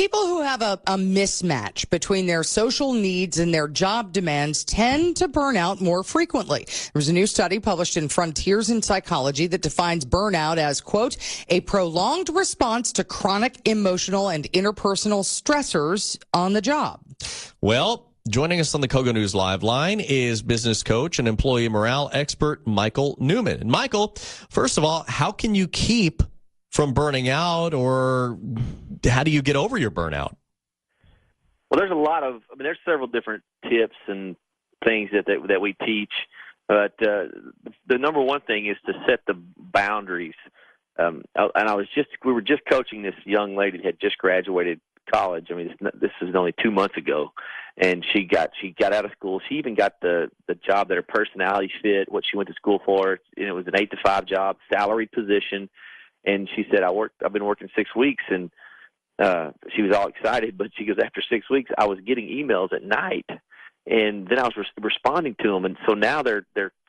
People who have a mismatch between their social needs and their job demands tend to burn out more frequently. There was a new study published in Frontiers in Psychology that defines burnout as, quote, a prolonged response to chronic emotional and interpersonal stressors on the job. Well, joining us on the Kogo News Live line is business coach and employee morale expert Michael Newman. And Michael, first of all, how can you keep from burning out, or how do you get over your burnout? Well, there's several different tips and things that we teach, but the number one thing is to set the boundaries. We were just coaching this young lady that had just graduated college. I mean, this is only 2 months ago, and she got out of school. She even got the job that her personality fit, what she went to school for, and it was an 8 to 5 job, salaried position. And she said, I've been working 6 weeks, and she was all excited. But she goes, after 6 weeks, I was getting emails at night, and then I was responding to them. And so now they're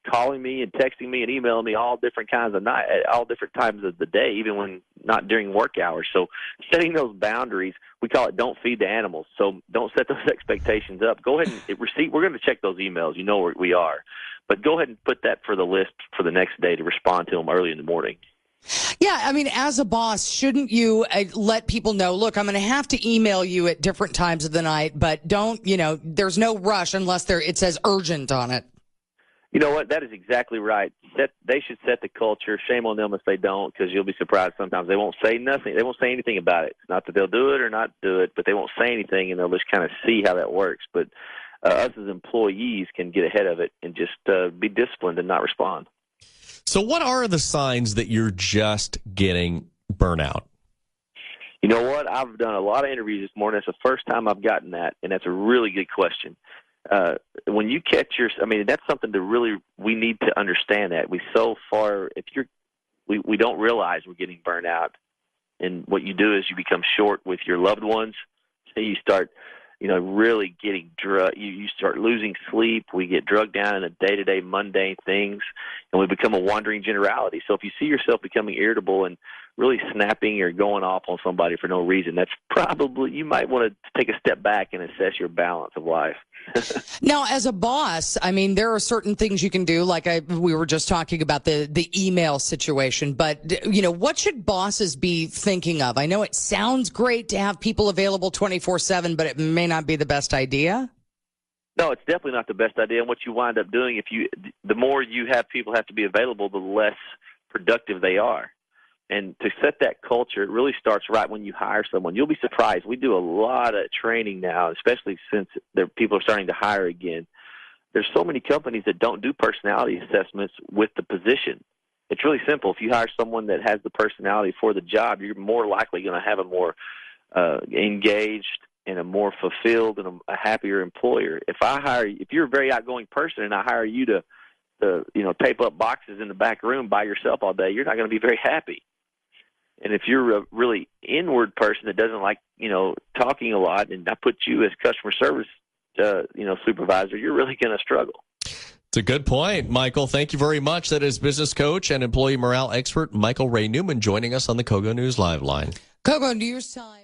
calling me and texting me and emailing me all different kinds of night, at all different times of the day, even when not during work hours. So setting those boundaries, we call it don't feed the animals. So don't set those expectations up. Go ahead and we're going to check those emails. You know where we are, but go ahead and put that for the list for the next day to respond to them early in the morning. Yeah, I mean, as a boss, shouldn't you let people know, look, I'm going to have to email you at different times of the night, but there's no rush unless it says urgent on it. You know what? That is exactly right. They should set the culture. Shame on them if they don't, because you'll be surprised sometimes. They won't say nothing. They won't say anything about it. It's not that they'll do it or not do it, but they won't say anything, and they'll just kind of see how that works. But us as employees can get ahead of it and just be disciplined and not respond. So what are the signs that you're just getting burnout? You know what? I've done a lot of interviews this morning. It's the first time I've gotten that, and that's a really good question. When you catch that's something we need to understand that. We don't realize we're getting burnt out. And what you do is you become short with your loved ones. So you start really getting you start losing sleep. We get drugged down in the day-to-day mundane things, and we become a wandering generality. So if you see yourself becoming irritable and really snapping or going off on somebody for no reason, that's probably, you might want to take a step back and assess your balance of life. Now, as a boss, I mean, there are certain things you can do, like we were just talking about the email situation, but, what should bosses be thinking of? I know it sounds great to have people available 24/7, but it may not be the best idea. No, it's definitely not the best idea. And what you wind up doing, the more you have people have to be available, the less productive they are. And to set that culture, it really starts right when you hire someone. You'll be surprised. We do a lot of training now, especially since people are starting to hire again. There's so many companies that don't do personality assessments with the position. It's really simple. If you hire someone that has the personality for the job, you're more likely going to have a more engaged and a more fulfilled and a happier employer. If you're a very outgoing person and I hire you to tape up boxes in the back room by yourself all day, you're not going to be very happy. And if you're a really inward person that doesn't like, talking a lot, and I put you as customer service, supervisor, you're really going to struggle. It's a good point, Michael. Thank you very much. That is business coach and employee morale expert Michael Ray Newman joining us on the Kogo News Live line. Kogo News Time.